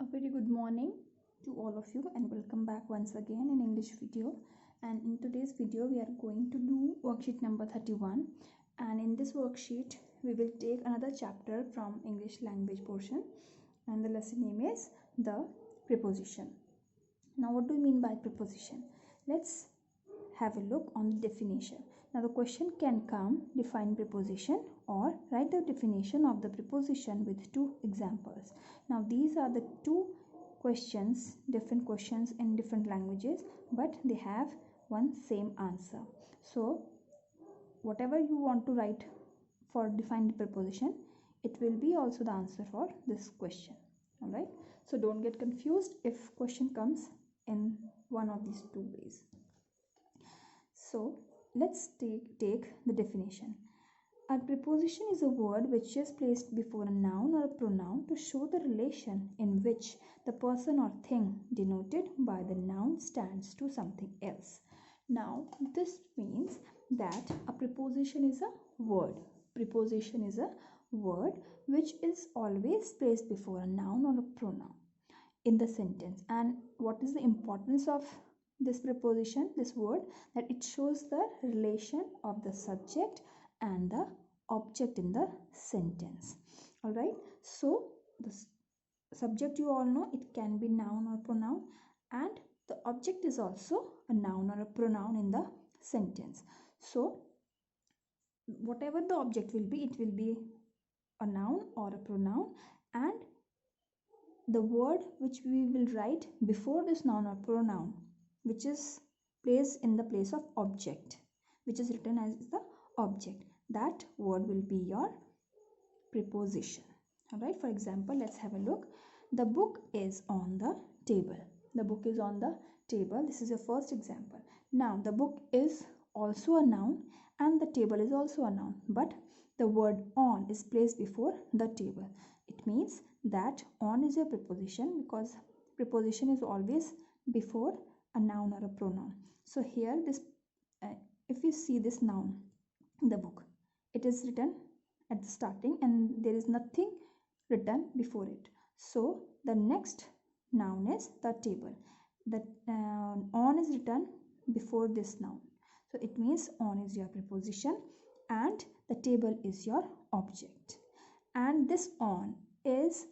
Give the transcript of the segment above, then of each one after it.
A very good morning to all of you and welcome back once again in English video. And in today's video we are going to do worksheet number 31, and in this worksheet we will take another chapter from English language portion, and the lesson name is the preposition. Now what do you mean by preposition? Let's have a look on the definition. Now the question can come: define preposition, or write the definition of the preposition with two examples. Now these are the two questions, different questions in different languages, but they have one same answer. So whatever you want to write for define the preposition, it will be also the answer for this question. All right, so don't get confused if question comes in one of these two ways. So let's take the definition. A preposition is a word which is placed before a noun or a pronoun to show the relation in which the person or thing denoted by the noun stands to something else. Now this means that a preposition is a word. Preposition is a word which is always placed before a noun or a pronoun in the sentence. And what is the importance of this preposition, this word? That it shows the relation of the subject and the object in the sentence. All right, so the subject, you all know, it can be noun or pronoun, and the object is also a noun or a pronoun in the sentence. So whatever the object will be, it will be a noun or a pronoun, and the word which we will write before this noun or pronoun, which is placed in the place of object, which is written as the object, that word will be your preposition. All right, for example, let's have a look. The book is on the table. The book is on the table. This is your first example. Now the book is also a noun and the table is also a noun, but the word on is placed before the table. It means that on is your preposition, because preposition is always before a noun or a pronoun. So here this if you see this noun, the book, it is written at the starting and there is nothing written before it. So the next noun is the table. The on is written before this noun. So it means on is your preposition and the table is your object. And this on is,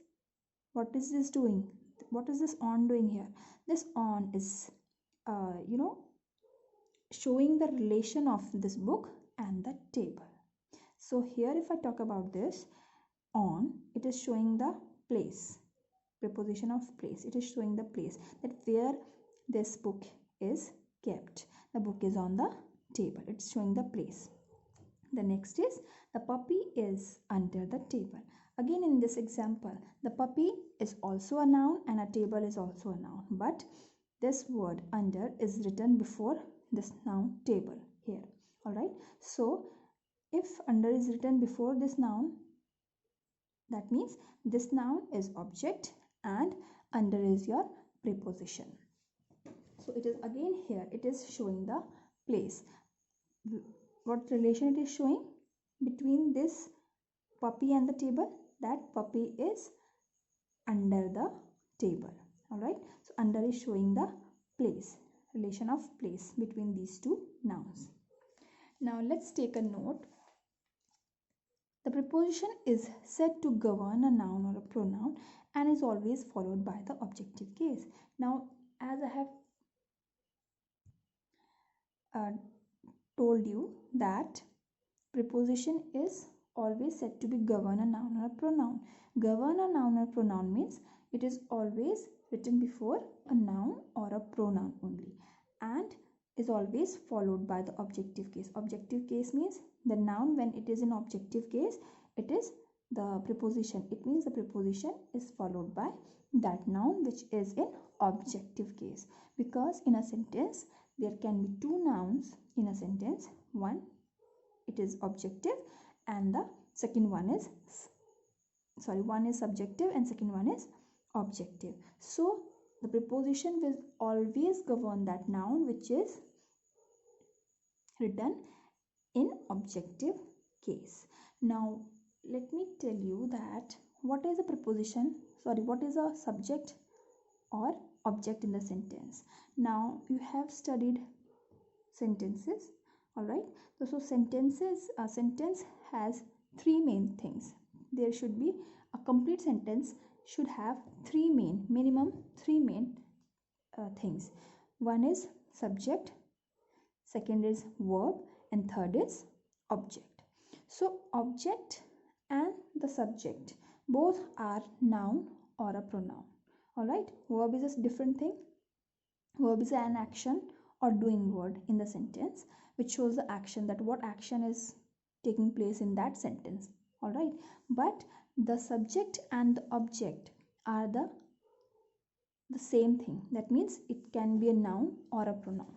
what is this doing? What is this on doing here? This on is showing the relation of this book and the table. So here if I talk about this on, it is showing the place, preposition of place. It is showing the place, that where this book is kept. The book is on the table. It's showing the place. The next is the puppy is under the table. Again in this example, the puppy is also a noun and a table is also a noun, but this word under is written before this noun table here. All right, so if under is written before this noun, that means this noun is object and under is your preposition. So it is again here, it is showing the place. What relation it is showing between this puppy and the table? That puppy is under the table. All right, so under is showing the place, relation of place between these two nouns. Now let's take a note. The preposition is said to govern a noun or a pronoun and is always followed by the objective case. Now as I have told you that preposition is always said to be govern a noun or a pronoun. Govern a noun or pronoun means it is always written before a noun or a pronoun only, and is always followed by the objective case. Objective case means the noun, when it is in objective case, it is the preposition. It means the preposition is followed by that noun which is in objective case, because in a sentence there can be two nouns in a sentence. One, it is objective and the second one is one is subjective and second one is objective. So the preposition will always govern that noun which is written in objective case. Now let me tell you that what is a preposition what is a subject or object in the sentence? Now you have studied sentences, all right? So sentences, a sentence has three main things. There should be a complete sentence should have minimum three main things. One is subject, second is verb, and third is object. So object and the subject both are noun or a pronoun, all right? Verb is a different thing. Verb is an action or doing word in the sentence which shows the action, that what action is taking place in that sentence, all right? But the subject and the object are the same thing. That means it can be a noun or a pronoun,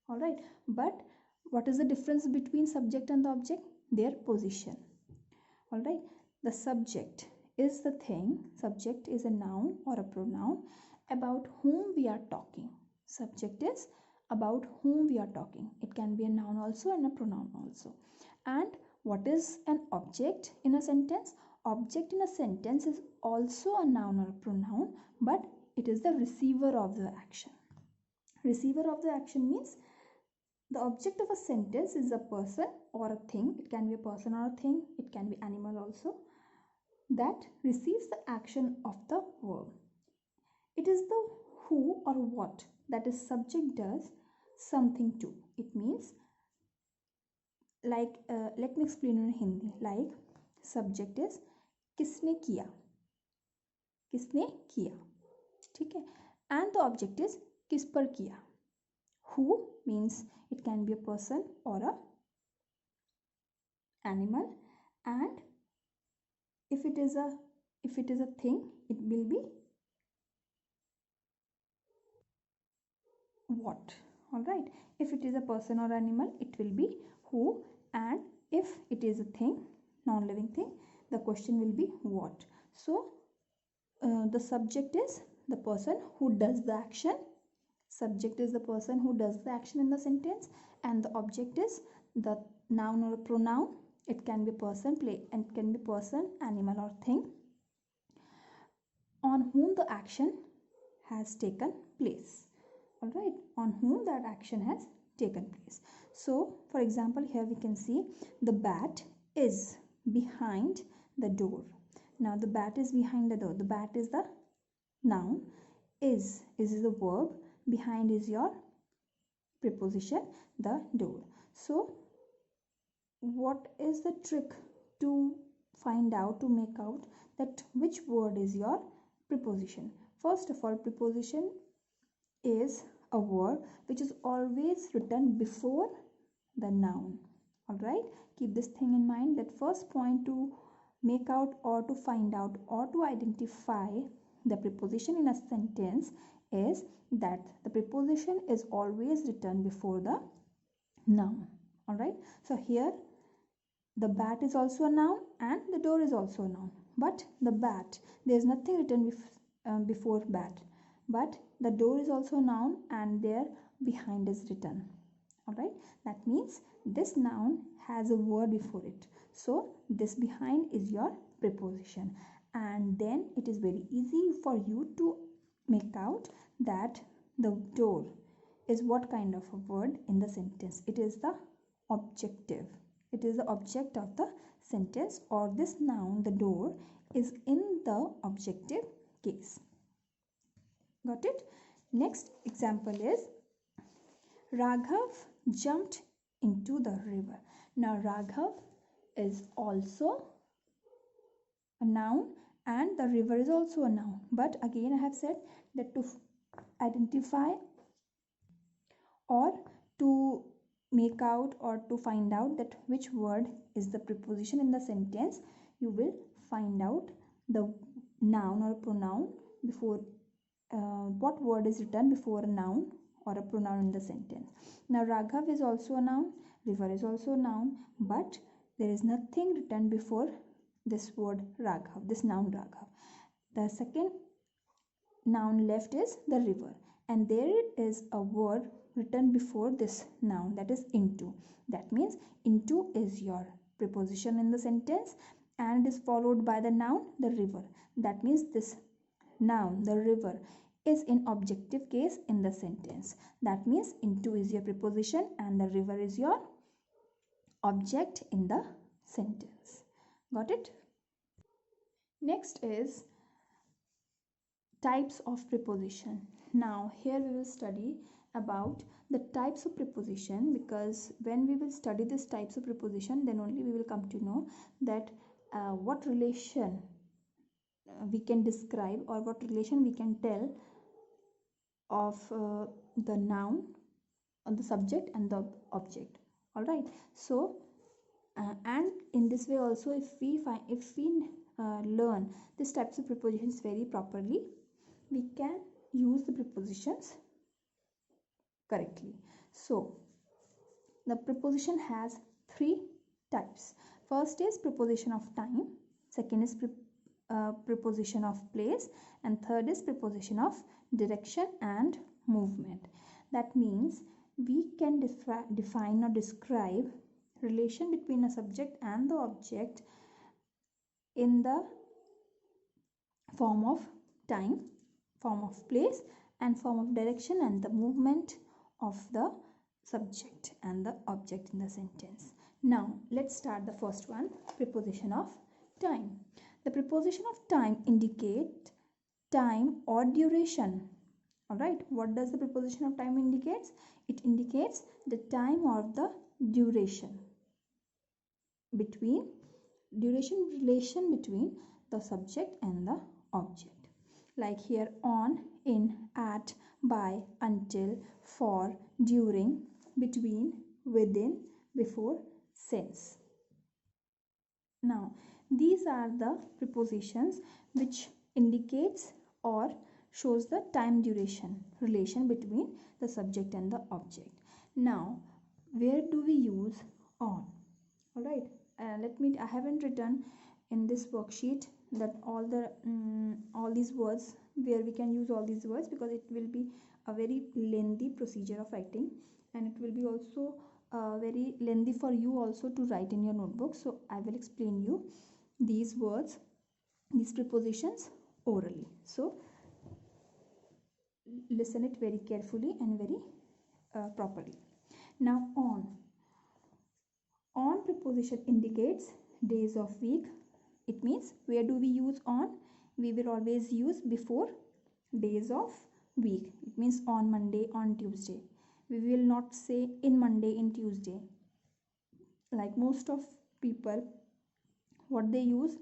all right? But what is the difference between subject and the object? Their position, all right? The subject is the thing, subject is a noun or a pronoun about whom we are talking. Subject is about whom we are talking. It can be a noun also and a pronoun also. And what is an object in a sentence? Object in a sentence is also a noun or a pronoun, but it is the receiver of the action. Receiver of the action means the object of a sentence is a person or a thing. It can be a person or a thing. It can be animal also, that receives the action of the verb. It is the who or what that is subject does something to. It means like let me explain in Hindi. Like subject is किसने किया, किसने किया, ठीक है? And the object is किस पर किया. Who means it can be a person or a animal, and if it is a thing, it will be what, all right? If it is a person or animal, it will be who, and if it is a thing, non-living thing, the question will be what. So the subject is the person who does the action. Subject is the person who does the action in the sentence, and the object is the noun or pronoun. It can be person, and it can be person, animal or thing on whom the action has taken place, all right? On whom that action has taken place. So for example, here we can see the bat is behind the door. Now the bat is behind the door. The bat is the noun, is the verb, behind is your preposition, the door. So what is the trick to find out, to make out that which word is your preposition? First of all, preposition is a word which is always written before the noun, all right? Keep this thing in mind, that first point to make out or to find out or to identify the preposition in a sentence is that the preposition is always written before the noun, all right? So here the bat is also a noun and the door is also a noun, but the bat, there is nothing written before bat, but the door is also a noun and there behind is written, all right? That means this noun has a word before it, so this behind is your preposition, and then it is very easy for you to make out that the door is what kind of a word in the sentence. It is the objective. It is the object of the sentence, or this noun, the door, is in the objective case. Got it? Next example is Raghav jumped into the river. Now Raghav is also a noun and the river is also a noun, but again I have said that to identify or to make out or to find out that which word is the preposition in the sentence, you will find out the noun or pronoun before what word is written before a noun or a pronoun in the sentence. Now Raghav is also a noun, river is also a noun, but there is nothing written before this word Raghav, this noun Raghav. The second noun left is the river, and there is a word written before this noun, that is into. That means into is your preposition in the sentence and is followed by the noun the river. That means this Noun, the river, is in objective case in the sentence. That means into is your preposition and the river is your object in the sentence. Got it? Next is types of preposition. Now here we will study about the types of preposition, because when we will study these types of preposition, then only we will come to know that what relation we can describe or what relation we can tell of the noun on the subject and the object. All right, so and in this way also, if we learn these types of prepositions very properly, we can use the prepositions correctly. So the preposition has three types. First is preposition of time, second is preposition of place, and third is preposition of direction and movement. That means we can define or describe relation between a subject and the object in the form of time, form of place, and form of direction and the movement of the subject and the object in the sentence. Now let's start the first one, preposition of time. The preposition of time indicate time or duration. All right, what does the preposition of time indicates? It indicates the time or the duration relation between the subject and the object. Like here, on, in, at, by, until, for, during, between, within, before, since. Now these are the prepositions which indicates or shows the time duration relation between the subject and the object. Now where do we use on? All right, I haven't written in this worksheet that all these words, where we can use all these words, because it will be a very lengthy procedure of writing, and it will be also very lengthy for you also to write in your notebook. So I will explain you these words, these prepositions orally. So listen it very carefully and very properly. Now on preposition indicates days of week. It means where do we use on? We will always use before days of week. It means on Monday, on Tuesday. We will not say in Monday, in Tuesday. Like most of people, what they use,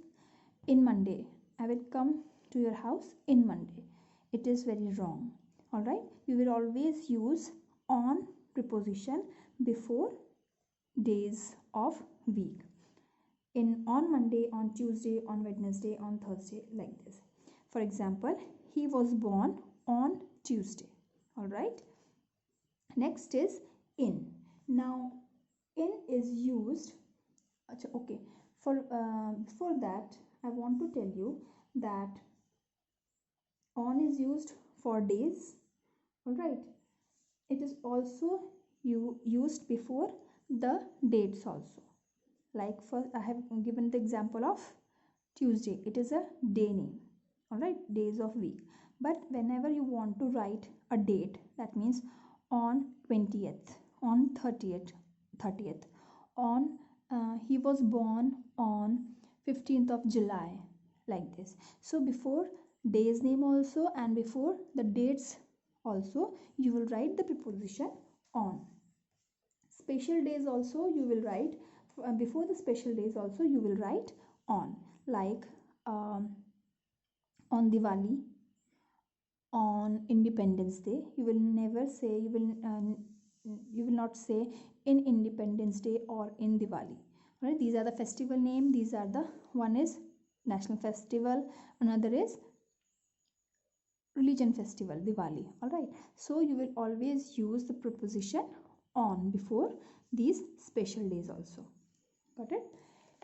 in Monday. I will come to your house in Monday. It is very wrong. All right, we will always use on preposition before days of week. On Monday, on Tuesday, on Wednesday, on Thursday, like this. For example, he was born on Tuesday. All right, next is in. Now in is used, okay, for that I want to tell you that on is used for days. All right, it is also used before the dates also. Like first I have given the example of Tuesday, it is a day name. All right, days of week. But whenever you want to write a date, that means on 20th, on 30th, on he was born on 15th of July, like this. So before day's name also and before the dates also, you will write the preposition on. Special days also you will write, before the special days also you will write on. Like on Diwali, on Independence Day, you will never say, you will not say in Independence Day or in Diwali. Right, these are the festival name. These are the, one is national festival, another is religion festival, Diwali. All right, so you will always use the preposition on before these special days also. Got it?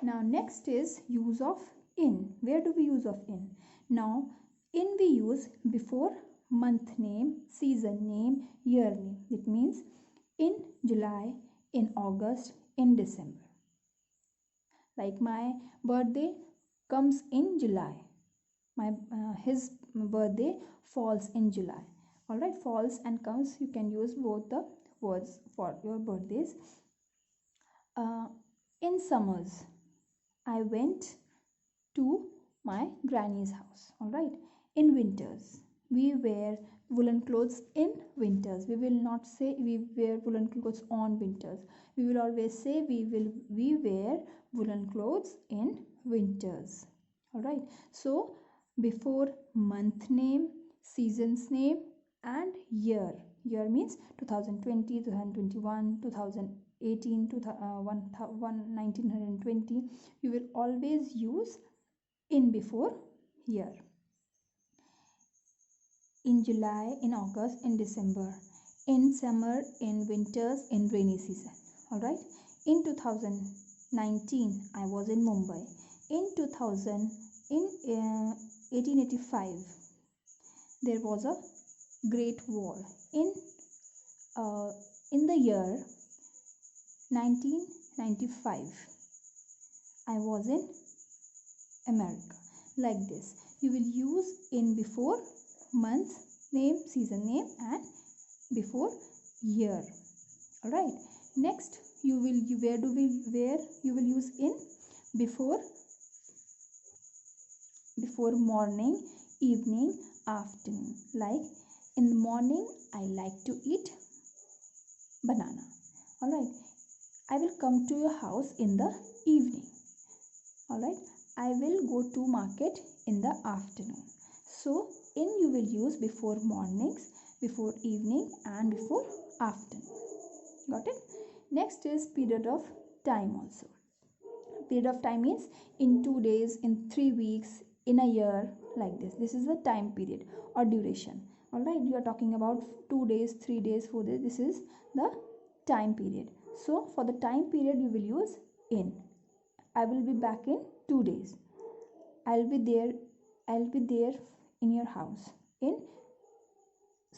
Now next is use of in. Where do we use of in? Now in we use before month name, season name, year name. It means in July, in August, in December. Like my birthday comes in July. His birthday falls in July. Alright, falls and comes, you can use both the words for your birthdays. In summers, I went to my granny's house. Alright, in winters, we wear woolen clothes in winters. We will not say we wear woolen clothes on winters. We will always say we wear woolen clothes in winters. Alright, so before month name, season's name and year. Year means 2020, 2021, 2018, 1920. You will always use in before year. In July, in August, in December, in summer, in winters, in rainy season. Alright, in 2019 I was in Mumbai. In 1885 there was a Great War. In the year 1995 I was in America. Like this, you will use in before month name, season name and before year. Alright, next you will use in before morning, evening, afternoon. Like in the morning I like to eat banana. Alright, I will come to your house in the evening. Alright, I will go to market in the afternoon. So in you will use before mornings, before evening and before afternoon. Got it? Next is period of time also. Period of time means in 2 days, in 3 weeks, in a year, like this. This is the time period or duration. Alright, you are talking about 2 days, 3 days, 4 days. This is the time period. So for the time period you will use in. I will be back in 2 days. I'll be there in your house in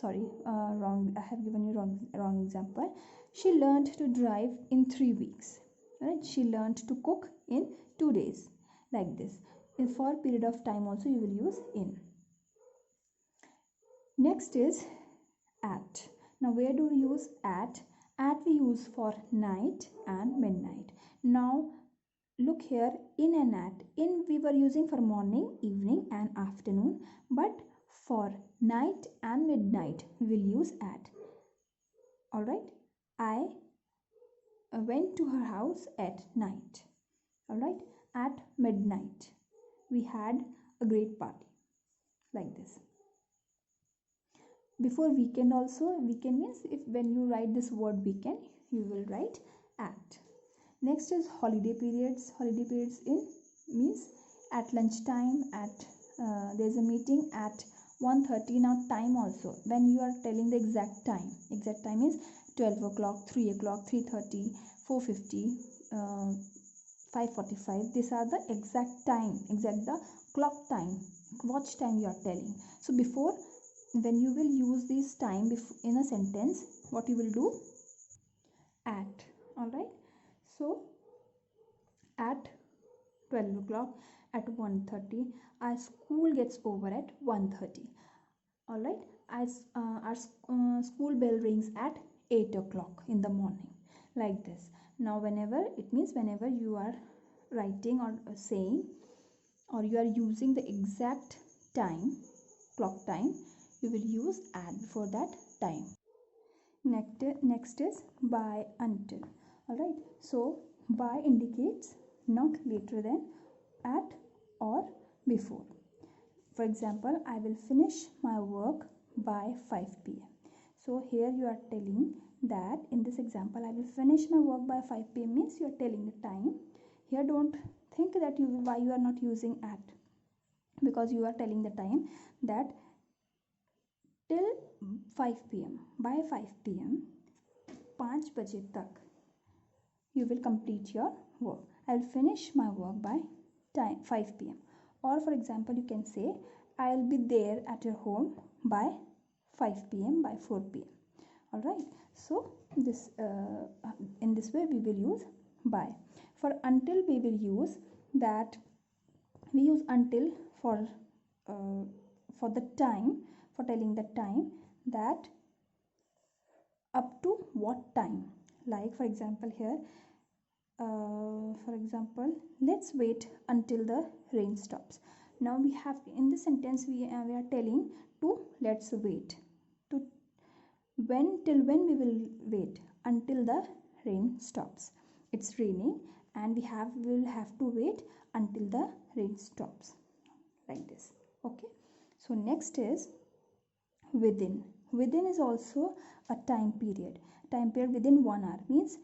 wrong, I have given you wrong example. She learned to drive in 3 weeks. Right, she learned to cook in 2 days. Like this. And for period of time also you will use in. Next is at. Now where do we use at? At we use for night and midnight. Now look here, in and at. In we were using for morning, evening and afternoon, but for night and midnight we will use at. Alright, I went to her house at night. Alright, at midnight we had a great party. Like this. Before weekend also, weekend means if when you write this word weekend you will write at. Next is holiday periods. Holiday periods in means at lunchtime, at there's a meeting at 1:30. Now time also, when you are telling the exact time means 12 o'clock, 3 o'clock, 3:30, 4:50, 5:45. These are the exact time, the clock time, watch time you are telling. So before, when you will use this time in a sentence, what you will do? At. Alright, so at 12 o'clock, at 1:30, our school gets over at 1:30. Alright, as our school bell rings at 8 o'clock in the morning. Like this. Now whenever, it means whenever you are writing or saying, or you are using the exact time, clock time, you will use at before that time. Next is by, until. Alright, so by indicates not later than, at or before. For example, I will finish my work by 5 p.m. So here you are telling that in this example I will finish my work by 5 p.m. means you are telling the time. Here don't think that why you are not using at, because you are telling the time that till 5 p.m. by 5 p.m. 5 baje tak you will complete your work. I will finish my work by 5 p.m. Or for example, you can say I will be there at your home by 5 p.m. by 4 p.m. Alright, so this in this way we will use by. For until we will use that, we use until for for the time, for telling the time, that up to what time. Like for example here, let's wait until the rain stops. Now we have, in this sentence we are telling to let's wait, to till when we will wait, until the rain stops. It's raining and will have to wait until the rain stops, like this. Okay, so next is within. Within is also a time period. Time period within 1 hour means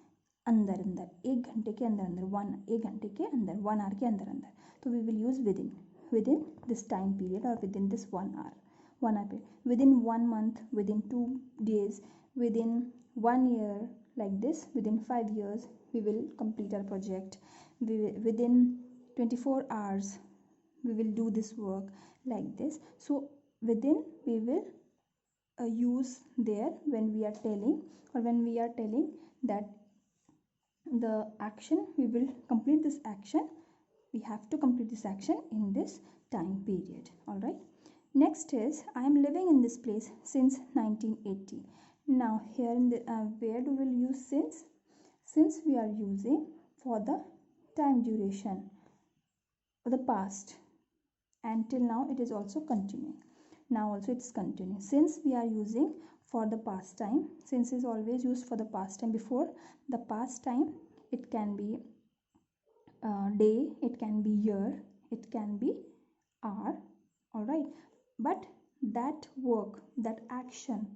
अंदर अंदर, 1 घंटे के अंदर अंदर, 1 घंटे के अंदर, 1 hour के अंदर अंदर. तो we will use within this time period or within this 1 hour, 1 hour period. Within 1 month, within 2 days, within 1 year, like this. Within 5 years we will complete our project. Within 24 hours we will do this work, like this. So within we will use there when we are telling, or when we are telling that the action, we will complete this action, we have to complete this action in this time period. All right, next is I am living in this place since 1980. Now here in the where do we use since we are using for the time duration for the past, and till now it is also continuing. Now also it's continuing. Since we are using for the past time, since is always used for the past time. Before the past time, it can be day, it can be year, it can be hour. All right, but that work, that action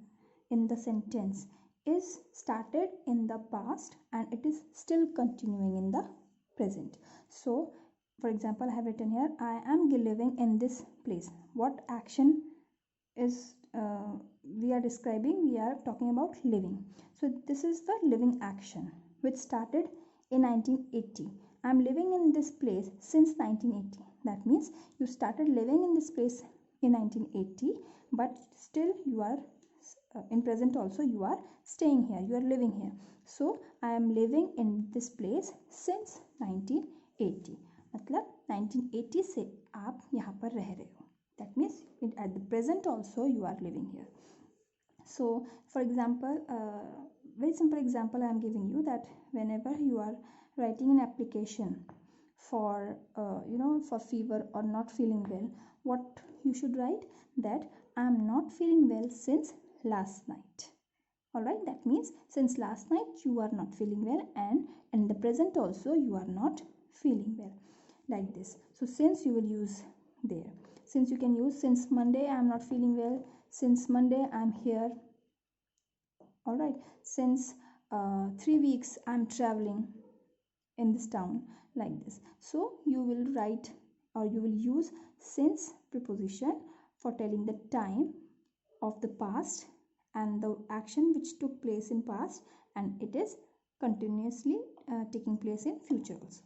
in the sentence is started in the past and it is still continuing in the present. So for example, I have written here, I am living in this place. What action is we are describing? We are talking about living. So this is the living action which started in 1980. I am living in this place since 1980. That means you started living in this place in 1980, but still you are in present also you are staying here, you are living here. So I am living in this place since 1980. मतलब 1980 से आप यहाँ पर रह रहे हो. That means at the present also you are living here. So for example, very simple example I am giving you, that whenever you are writing an application for for fever or not feeling well, what you should write? That I am not feeling well since last night. All right, that means since last night you are not feeling well, and in the present also you are not feeling well, like this. So since you will use there. Since you can use since Monday I am not feeling well, since Monday I am here. All right, since 3 weeks I am traveling in this town, like this. So you will write, or you will use since preposition for telling the time of the past and the action which took place in past, and it is continuously taking place in future also.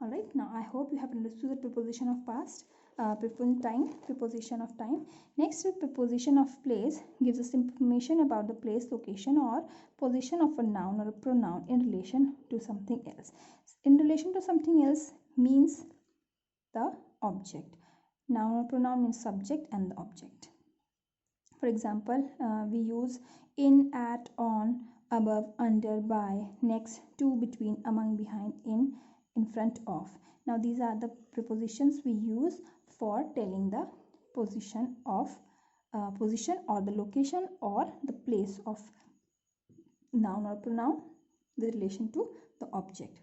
All right, now I hope you have understood the preposition of past, preposition of time. Next is preposition of place. Gives us information about the place, location, or position of a noun or a pronoun in relation to something else. In relation to something else means the object. Noun or pronoun means subject and the object. For example, we use in, at, on, above, under, by, next, to, between, among, behind, in front of. Now these are the prepositions we use for telling the position of position or the location or the place of noun or pronoun with relation to the object.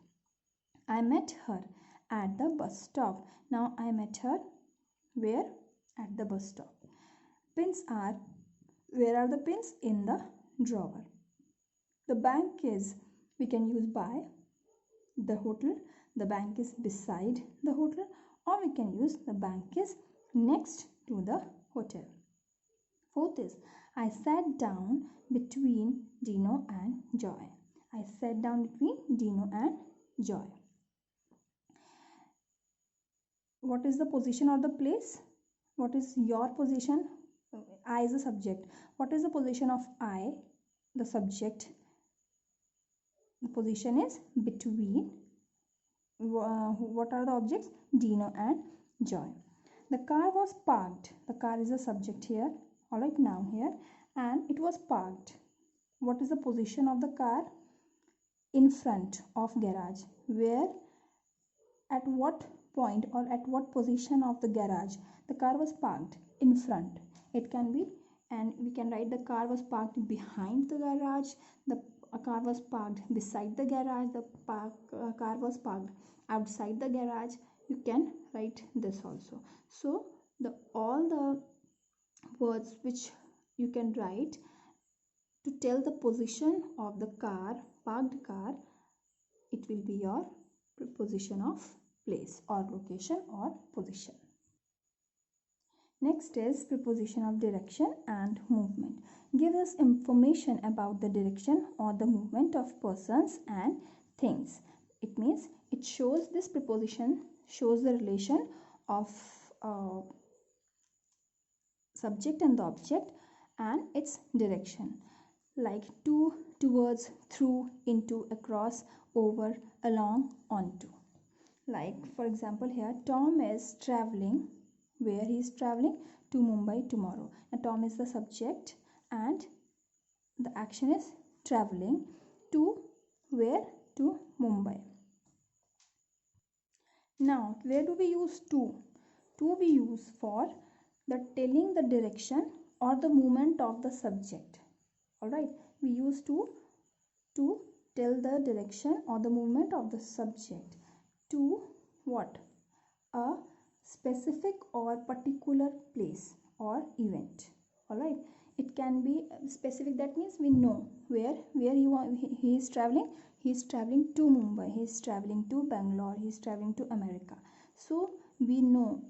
I met her at the bus stop. Now I met her where? At the bus stop. Pins are, where are the pins? In the drawer. The bank is, we can use by. The hotel, the bank is beside the hotel, or we can use the bank is next to the hotel. Fourth is, I sat down between Dino and Joy. I sat down between Dino and Joy. What is the position or the place? What is your position? I is the subject. What is the position of I? The subject. The position is between. What are the objects? Dino and Joy. The car was parked. The car is a subject here, alright, noun here, and it was parked. What is the position of the car? In front of garage. Where, at what point or at what position of the garage the car was parked? In front. It can be, and we can write the car was parked behind the garage, the car was parked beside the garage, the car was parked outside the garage. You can write this also. So the all the words which you can write to tell the position of the car, parked car, it will be your preposition of place or location or position. Next is preposition of direction and movement. Give us information about the direction or the movement of persons and things. It means it shows, this preposition shows the relation of subject and the object and its direction, like to, towards, through, into, across, over, along, onto. Like for example here, Tom is traveling. Where he is traveling? To Mumbai tomorrow. Now Tom is the subject and the action is traveling to where? To Mumbai. Now where do we use to? To we use for the telling the direction or the movement of the subject. Alright, we use to tell the direction or the movement of the subject. To what? A specific or particular place or event. Alright, it can be specific, that means we know where he is traveling. He is traveling to Mumbai, he is traveling to Bangalore, he is traveling to America. So we know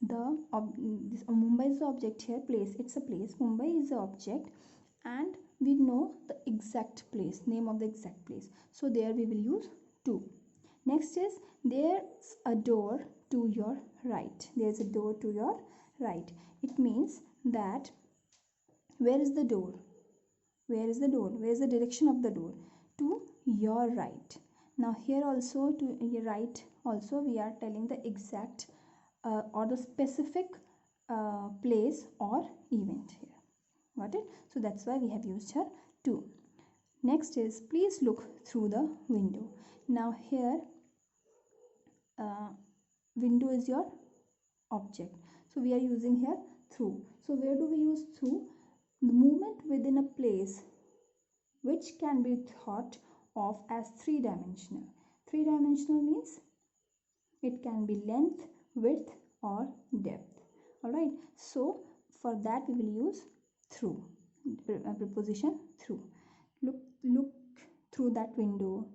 the Mumbai is the object here, place, it's a place, Mumbai is the object, and we know the exact place, name of the exact place. So there we will use to. Next is, there's a door to your right. There's a door to your right. It means that where is the door? Where is the door? Where is the direction of the door? To your right. Now here also, to your right also we are telling the exact or the specific place or event here. Got it? So that's why we have used here to. Next is, please look through the window. Now here window is your object, so we are using here through. So where do we use through? The movement within a place which can be thought of as three-dimensional. Three-dimensional means it can be length, width or depth. Alright, so for that we will use through, preposition through. Look through that window.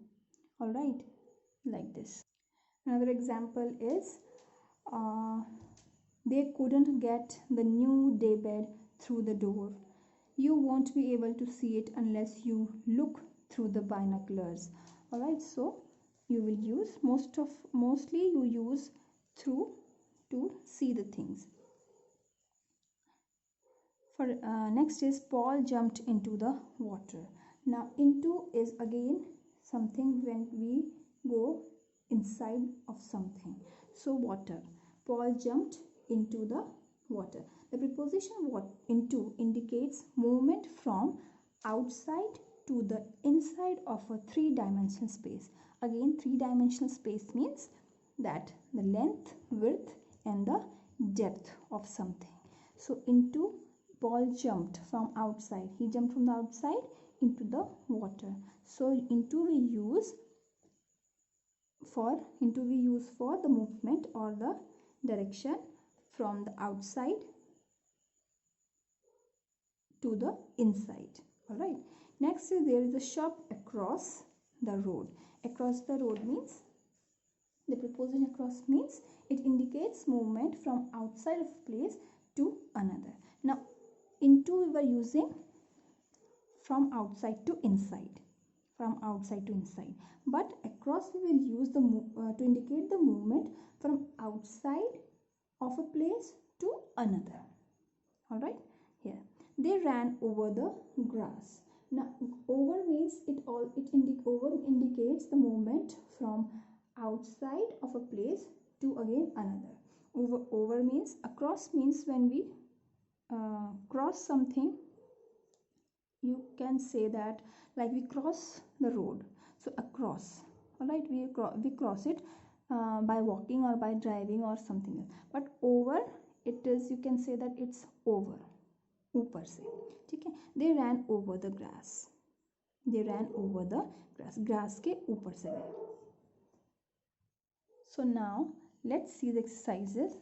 Alright, like this. Another example is they couldn't get the new daybed through the door. You won't be able to see it unless you look through the binoculars. Alright, so you will use mostly you use through to see the things. For next is, Paul jumped into the water. Now into is again something when we go inside of something. So water. Paul jumped into the water. The preposition into indicates movement from outside to the inside of a three-dimensional space. Again, three-dimensional space means that the length, width and the depth of something. So into, Paul jumped from outside. He jumped from the outside into the water. So into we use for the movement or the direction from the outside to the inside. Alright. Next is, there is a shop across the road. Across the road means, the preposition across means it indicates movement from outside of a place to another. Now into we were using from outside to inside. From outside to inside. But across we will use the to indicate the movement from outside of a place to another. Alright, here. They ran over the grass. Now over means over indicates the movement from outside of a place to again another. Over means, across means when we cross something, you can say that like we cross the road. So across, all right, we cross it by walking or by driving or something else. But over, it is, you can say that it's over, ऊपर से, ठीक है. They ran over the grass. They ran over the grass. Grass के ऊपर से गए. So now let's see the exercises.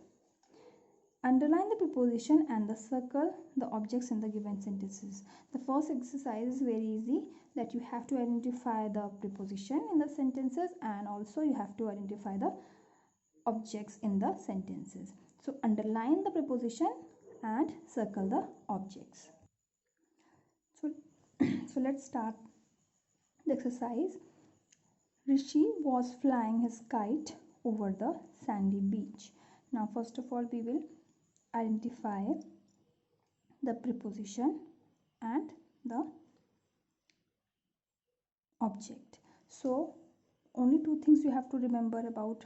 Underline the preposition and circle the objects in the given sentences. The first exercise is very easy, that you have to identify the preposition in the sentences and also you have to identify the objects in the sentences. So underline the preposition and circle the objects. So let's start the exercise. Rishi was flying his kite over the sandy beach. Now first of all we will identify the preposition and the object. So only two things you have to remember about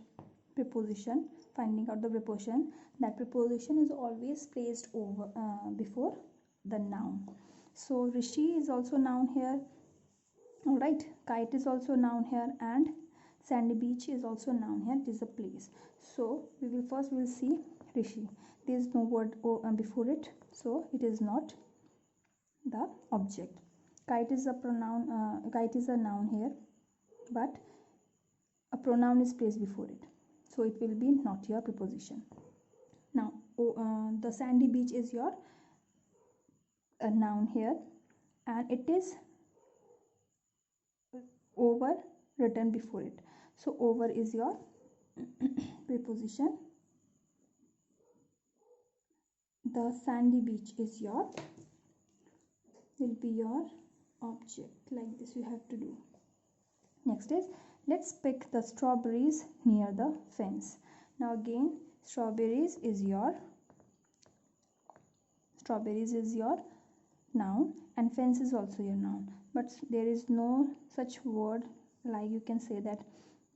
preposition, finding out the preposition, that preposition is always placed over before the noun. So Rishi is also noun here, all right, kite is also noun here, and sandy beach is also noun here. It is a place. So we will see Rishi. There is no word before it, so it is not the object. Kite is a pronoun. Kite is a noun here, but a pronoun is placed before it, so it will be not your preposition. Now the sandy beach is your noun here, and it is over written before it. So over is your preposition. The sandy beach is will be your object. Like this you have to do. Next is, let's pick the strawberries near the fence. Now again, strawberries is your noun and fence is also your noun, but there is no such word like you can say that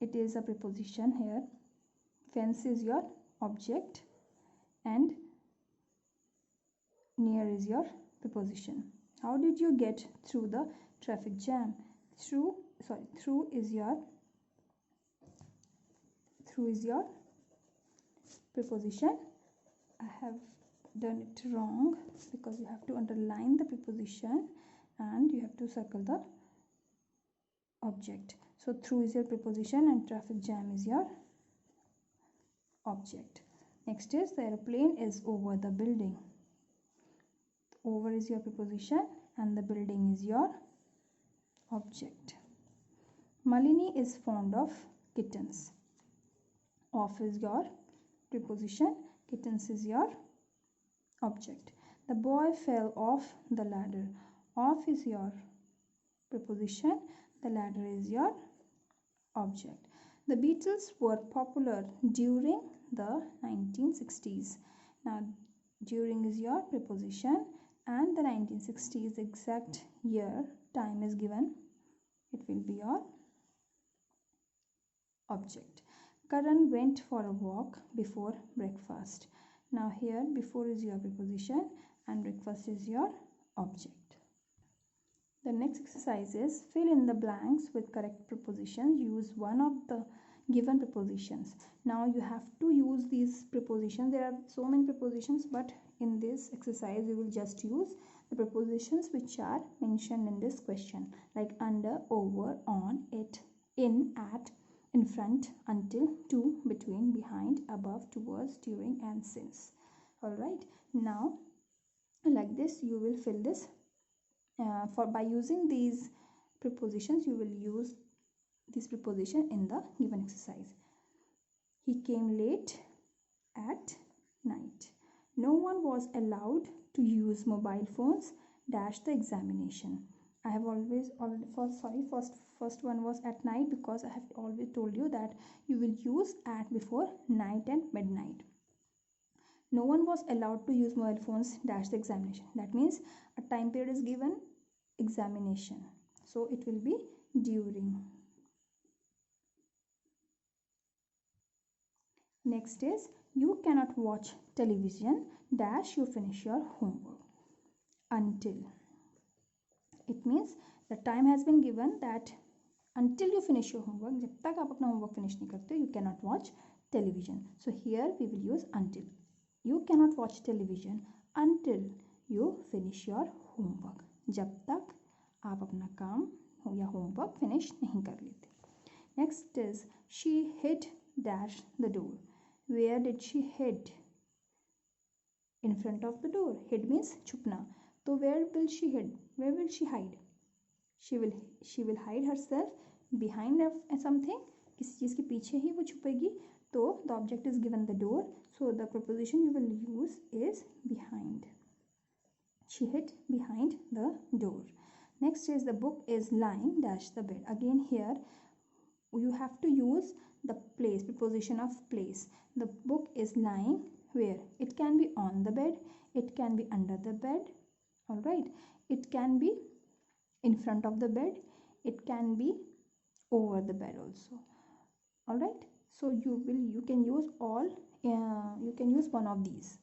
it is a preposition here. Fence is your object and near is your preposition. How did you get through the traffic jam? Through is your preposition. I have done it wrong because you have to underline the preposition and you have to circle the object. So through is your preposition and traffic jam is your object. Next is, the airplane is over the building. Over is your preposition and the building is your object. Malini is fond of kittens. Of is your preposition, kittens is your object. The boy fell off the ladder. Off is your preposition, the ladder is your object. The Beatles were popular during the 1960s. Now during is your preposition and the 1960s exact year time is given, it will be your object. Karan went for a walk before breakfast. Now here before is your preposition and breakfast is your object. The next exercise is, fill in the blanks with correct prepositions. Use one of the given prepositions. Now you have to use these prepositions. There are so many prepositions, but in this exercise we will just use the prepositions which are mentioned in this question, like under, over, on, it, in, at, in front, until, to, between, behind, above, towards, during, and since. All right, now like this you will fill this by using these prepositions. You will use this preposition in the given exercise. He came late at night. No one was allowed to use mobile phones dash the examination. I have first one was at night, because I have always told you that you will use at before night and midnight. No one was allowed to use mobile phones dash the examination. That means a time period is given, examination, so it will be during. Next is, You cannot watch television dash you finish your homework. Until. It means the time has been given that until you finish your homework, जब तक आप अपना homework finish नहीं करते, you cannot watch television. So here we will use until. You cannot watch television until you finish your homework. जब तक आप अपना काम या homework finish नहीं कर लेते. Next is she hid dash the door. Where did she hid? In front of the door. Hid means छुपना. तो where will she hid? Where will she hide? She will hide herself behind something. किसी चीज़ के पीछे ही वो छुपेगी. तो the object is given the door. So the preposition you will use is behind. She hid behind the door. Next is the book is lying dash the bed. Again here you have to use the place, preposition of place. The book is lying where? It can be on the bed. It can be under the bed. Alright. It can be in front of the bed. It can be over the bed also. Alright. So you can use all. You can use one of these.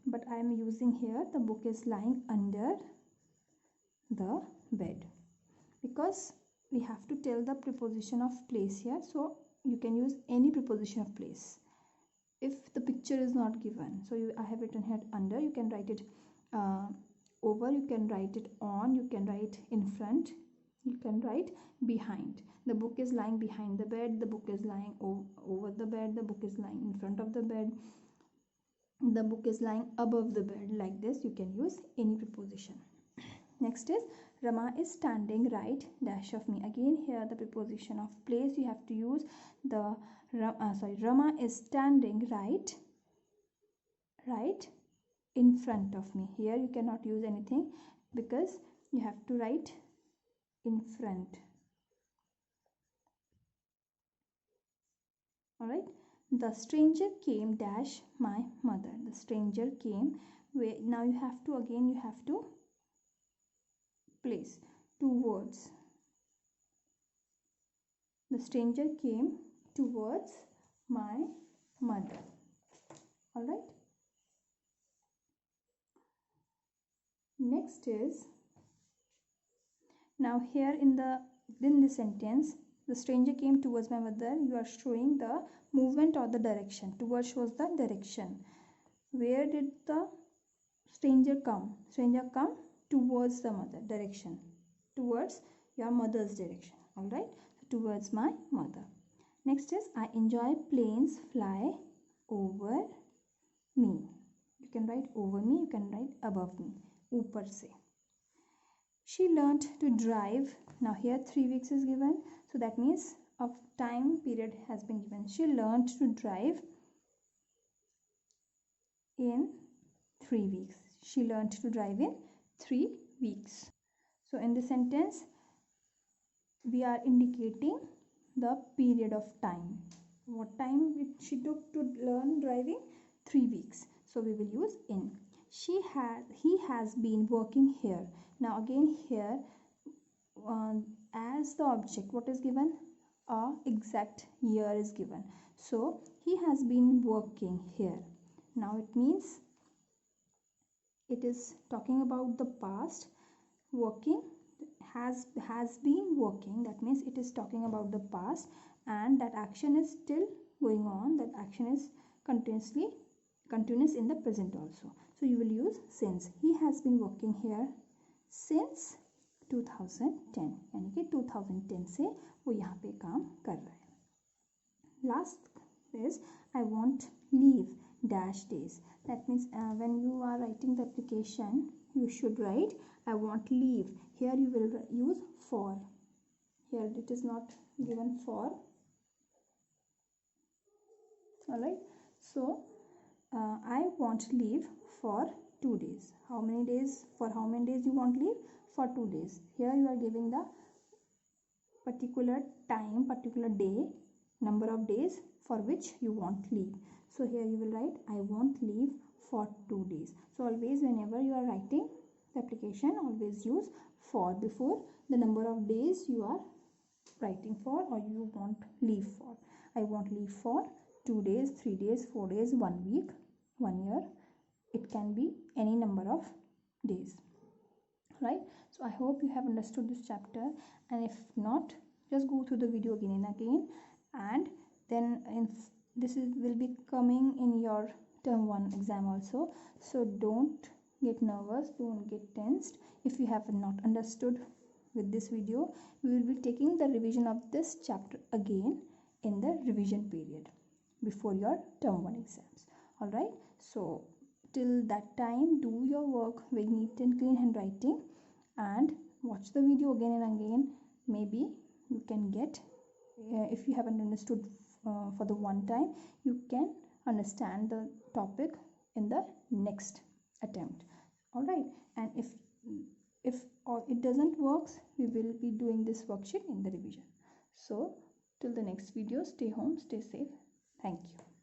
But I am using here the book is lying under the bed because we have to tell the preposition of place here. So you can use any preposition of place if the picture is not given. So I have written here under. You can write it over, you can write it on, you can write in front, you can write behind. The book is lying behind the bed, the book is lying over the bed, the book is lying in front of the bed, the book is lying above the bed. Like this you can use any preposition. Next is Rama is standing right dash of me. Again here the preposition of place you have to use the Rama is standing right in front of me. Here you cannot use anything because you have to write in front. Alright. The stranger came dash my mother. The stranger came where now you have to place two words. The stranger came towards my mother. Alright. Next is now here in this sentence, the stranger came towards my mother. You are showing the movement or the direction. Towards shows the direction. Where did the stranger come? Stranger come towards the mother. Direction. Towards your mother's direction. Alright. Towards my mother. Next is I enjoy planes fly over me. You can write over me. You can write above me. Upar se. She learned to drive. Now here 3 weeks is given. So that means a time period has been given. She learned to drive in 3 weeks. She learned to drive in 3 weeks. So in this sentence, we are indicating the period of time. What time she took to learn driving? 3 weeks. So we will use in. He has been working here. Now again here as the object what is given? A exact year is given. So he has been working here. Now it means it is talking about the past. Working has been working. That means it is talking about the past and that action is still going on. That action is continuous in the present also. So you will use since. He has been working here since 2010. यानी कि 2010 से वो यहाँ पे काम कर रहा है. Last is I want leave dash days. That means when you are writing the application, you should write I want leave. Here you will use for. Here it is not given for. Alright. So I want leave for 2 days. How many days? For how many days you want leave? For 2 days. Here you are giving the particular time, particular day, number of days for which you want leave. So here you will write I want leave for 2 days. So always whenever you are writing the application, always use for before the number of days you are writing for or you want leave for. I want leave for 2 days, 3 days, 4 days, 1 week, 1 year. It can be any number of days, right? So I hope you have understood this chapter, and if not, just go through the video again and again, and then will be coming in your term 1 exam also. So don't get nervous, don't get tensed. If you have not understood with this video, we will be taking the revision of this chapter again in the revision period before your term 1 exams. All right, so till that time, do your work with neat and clean handwriting and watch the video again and again. Maybe you can get, if you haven't understood for the one time, you can understand the topic in the next attempt. All right, and if it doesn't work, we will be doing this worksheet in the revision. So till the next video, stay home, stay safe. Thank you.